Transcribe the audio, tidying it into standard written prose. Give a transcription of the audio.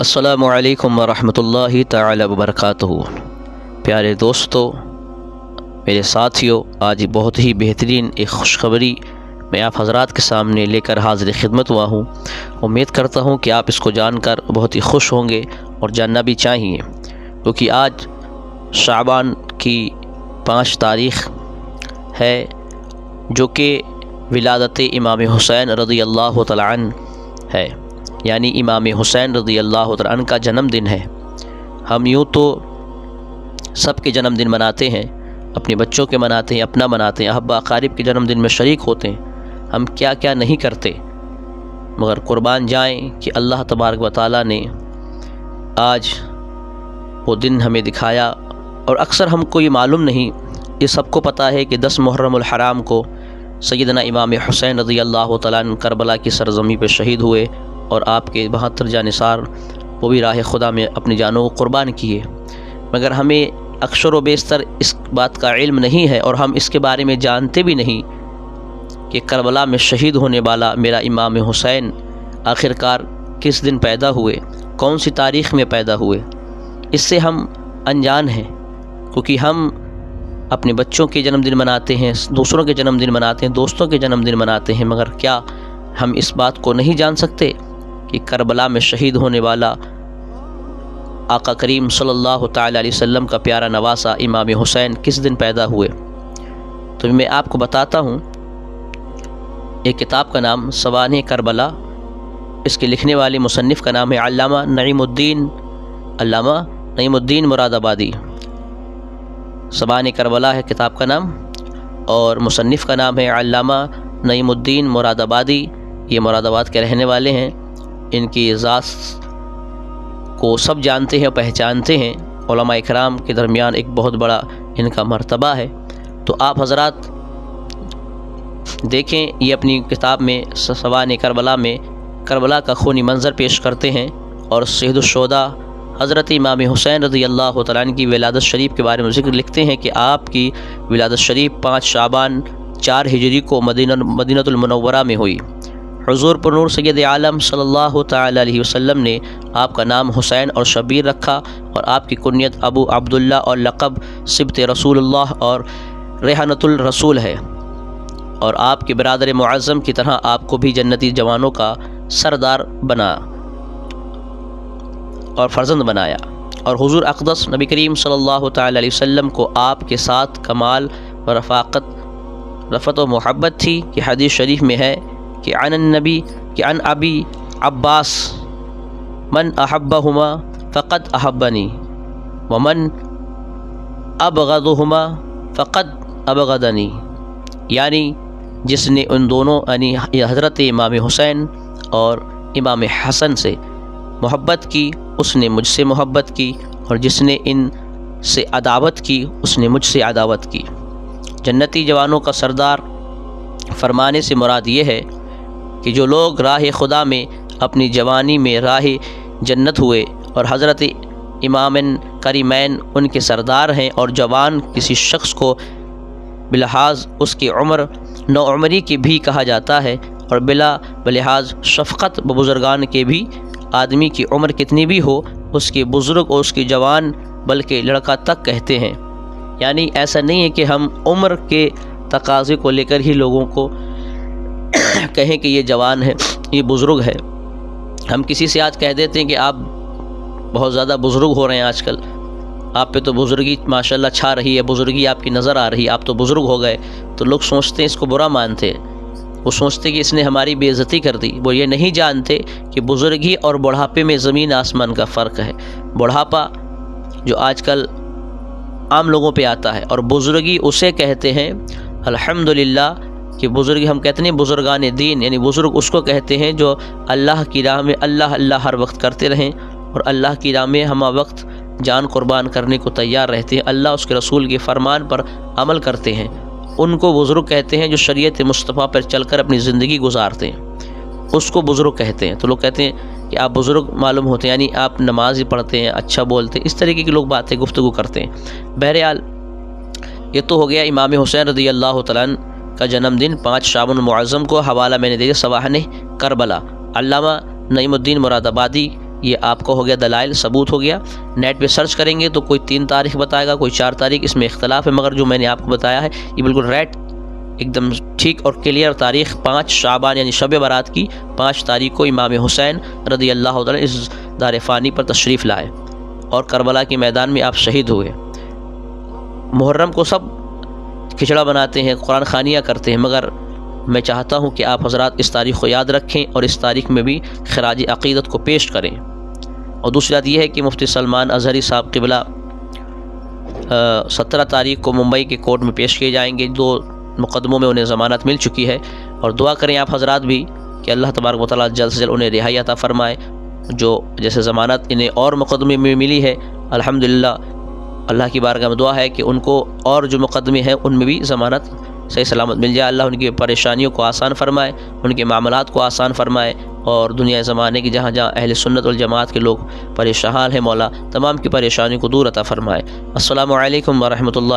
السلام علیکم ورحمۃ اللہ تعالی وبرکاتہ۔ پیارے دوستو، میرے ساتھیو، آج بہت ہی بہترین ایک خوشخبری میں آپ حضرات کے سامنے لے کر حاضر خدمت ہوا ہوں۔ امید کرتا ہوں کہ آپ اس کو جان کر بہت ہی خوش ہوں گے اور جاننا بھی چاہیے، کیونکہ آج شعبان کی 5 تاریخ ہے، جو کہ ولادت امام حسین رضی اللہ تعالیٰ عنہ ہے، یعنی امام حسین رضی اللہ تعالیٰ عنہ کا جنم دن ہے۔ ہم یوں تو سب کے جنم دن مناتے ہیں، اپنے بچوں کے مناتے ہیں، اپنا مناتے ہیں، احبا اقارب کے جنم دن میں شریک ہوتے ہیں، ہم کیا کیا نہیں کرتے، مگر قربان جائیں کہ اللہ تبارک و تعالیٰ نے آج وہ دن ہمیں دکھایا، اور اکثر ہم کو یہ معلوم نہیں، یہ سب کو پتہ ہے کہ 10 محرم الحرام کو سیدنا امام حسین رضی اللہ تعالیٰ عنہ کربلا کی سرزمین پہ شہید ہوئے، اور آپ کے 72 جانثار وہ بھی راہ خدا میں اپنی جانوں کو قربان کیے، مگر ہمیں اکثر و بیشتر اس بات کا علم نہیں ہے، اور ہم اس کے بارے میں جانتے بھی نہیں کہ کربلا میں شہید ہونے والا میرا امام حسین آخرکار کس دن پیدا ہوئے، کون سی تاریخ میں پیدا ہوئے۔ اس سے ہم انجان ہیں، کیونکہ ہم اپنے بچوں کے جنم دن مناتے ہیں، دوسروں کے جنم دن مناتے ہیں، دوستوں کے جنم دن مناتے ہیں، مگر کیا ہم اس بات کو نہیں جان سکتے کہ کربلا میں شہید ہونے والا آقا کریم صلی اللہ تعالی علیہ وسلم کا پیارا نواسا امام حسین کس دن پیدا ہوئے؟ تو میں آپ کو بتاتا ہوں۔ ایک کتاب کا نام سوانح کربلا، اس کے لکھنے والے مصنف کا نام ہے علامہ نعیم الدین مراد آبادی۔ سوانح کربلا ہے کتاب کا نام، اور مصنف کا نام ہے علامہ نعیم الدین مراد آبادی۔ یہ مراد آباد کے رہنے والے ہیں، ان کی ذات کو سب جانتے ہیں اور پہچانتے ہیں، علماء اکرام کے درمیان ایک بہت بڑا ان کا مرتبہ ہے۔ تو آپ حضرات دیکھیں، یہ اپنی کتاب میں سوانح کربلا میں کربلا کا خونی منظر پیش کرتے ہیں، اور سید الشہداء حضرت امام حسین رضی اللہ تعالیٰ عنہ کی ولادت شریف کے بارے میں ذکر لکھتے ہیں کہ آپ کی ولادت شریف 5 شعبان 4 ہجری کو مدینہ المنورہ میں ہوئی۔ حضور پر نور سید عالم صلی اللہ تعالی علیہ وسلم نے آپ کا نام حسین اور شبیر رکھا، اور آپ کی کنیت ابو عبداللہ اور لقب سبط رسول اللہ اور ریحانۃ الرسول ہے، اور آپ کے برادر معظم کی طرح آپ کو بھی جنتی جوانوں کا سردار بنا اور فرزند بنایا، اور حضور اقدس نبی کریم صلی اللہ تعالی علیہ وسلم کو آپ کے ساتھ کمال و رفت و محبت تھی، کہ حدیث شریف میں ہے کہ عن ابی عباس من احبہما فقد احبنی ومن ابغضہما فقد ابغضنی، یعنی جس نے ان دونوں یعنی حضرت امام حسین اور امام حسن سے محبت کی، اس نے مجھ سے محبت کی، اور جس نے ان سے عداوت کی، اس نے مجھ سے عداوت کی۔ جنتی جوانوں کا سردار فرمانے سے مراد یہ ہے کہ جو لوگ راہ خدا میں اپنی جوانی میں راہ جنت ہوئے، اور حضرت امامین کریمین ان کے سردار ہیں، اور جوان کسی شخص کو بلحاظ اس کی عمر نوعمری کی بھی کہا جاتا ہے، اور بلحاظ شفقت بزرگان کے بھی، آدمی کی عمر کتنی بھی ہو، اس کے بزرگ اور اس کی جوان بلکہ لڑکا تک کہتے ہیں۔ یعنی ایسا نہیں ہے کہ ہم عمر کے تقاضے کو لے کر ہی لوگوں کو کہیں کہ یہ جوان ہے، یہ بزرگ ہے۔ ہم کسی سے آج کہہ دیتے ہیں کہ آپ بہت زیادہ بزرگ ہو رہے ہیں، آج کل آپ پہ تو بزرگی ماشاءاللہ چھا رہی ہے، بزرگی آپ کی نظر آ رہی ہے، آپ تو بزرگ ہو گئے، تو لوگ سوچتے ہیں، اس کو برا مانتے ہیں، وہ سوچتے کہ اس نے ہماری بے عزتی کر دی۔ وہ یہ نہیں جانتے کہ بزرگی اور بڑھاپے میں زمین آسمان کا فرق ہے۔ بڑھاپا جو آج کل عام لوگوں پہ آتا ہے، اور بزرگی اسے کہتے ہیں الحمدللہ کہ بزرگی ہم کہتے ہیں بزرگان دین، یعنی بزرگ اس کو کہتے ہیں جو اللہ کی راہ میں اللہ ہر وقت کرتے رہیں، اور اللہ کی راہ میں ہمہ وقت جان قربان کرنے کو تیار رہتے ہیں، اللہ اس کے رسول کے فرمان پر عمل کرتے ہیں، ان کو بزرگ کہتے ہیں۔ جو شریعت مصطفیٰ پر چل کر اپنی زندگی گزارتے ہیں، اس کو بزرگ کہتے ہیں۔ تو لوگ کہتے ہیں کہ آپ بزرگ معلوم ہوتے ہیں، یعنی آپ نماز ہی پڑھتے ہیں، اچھا بولتے ہیں، اس طریقے کی لوگ باتیں گفتگو کرتے ہیں۔ بہرحال یہ تو ہو گیا امام حسین رضی اللہ تعالیٰ عنہ کا جنم دن 5 شعبان المعظم کو۔ حوالہ میں نے دیا سوانح کربلا، علامہ نعیم الدین مراد آبادی یہ آپ کو ہو گیا دلائل، ثبوت ہو گیا۔ نیٹ پہ سرچ کریں گے تو کوئی 3 تاریخ بتائے گا، کوئی 4 تاریخ، اس میں اختلاف ہے، مگر جو میں نے آپ کو بتایا ہے یہ بالکل ریٹ ایک دم ٹھیک اور کلیئر تاریخ 5 شعبان یعنی شب برات کی 5 تاریخ کو امام حسین رضی اللہ تعالیٰ اس دار فانی پر تشریف لائے اور کربلا کے میدان میں آپ شہید ہوئے۔ محرم کو سب کھچڑا بناتے ہیں، قرآن خوانیاں کرتے ہیں، مگر میں چاہتا ہوں کہ آپ حضرات اس تاریخ کو یاد رکھیں اور اس تاریخ میں بھی خراج عقیدت کو پیش کریں۔ اور دوسری بات یہ ہے کہ مفتی سلمان اظہری صاحب قبلہ 17 تاریخ کو ممبئی کے کورٹ میں پیش کیے جائیں گے، 2 مقدموں میں انہیں ضمانت مل چکی ہے، اور دعا کریں آپ حضرات بھی کہ اللہ تبارک و تعالیٰ جلد سے جلد انہیں رہائی عطا فرمائے۔ جو جیسے ضمانت انہیں اور مقدمے میں ملی ہے، الحمدللہ اللہ کی بارگاہ میں دعا ہے کہ ان کو اور جو مقدمے ہیں ان میں بھی ضمانت صحیح سلامت مل جائے۔ اللہ ان کی پریشانیوں کو آسان فرمائے، ان کے معاملات کو آسان فرمائے، اور دنیا زمانے کی جہاں جہاں اہل سنت والجماعت کے لوگ پریشان ہیں، مولا تمام کی پریشانیوں کو دور عطا فرمائے۔ السلام علیکم ورحمۃ اللہ۔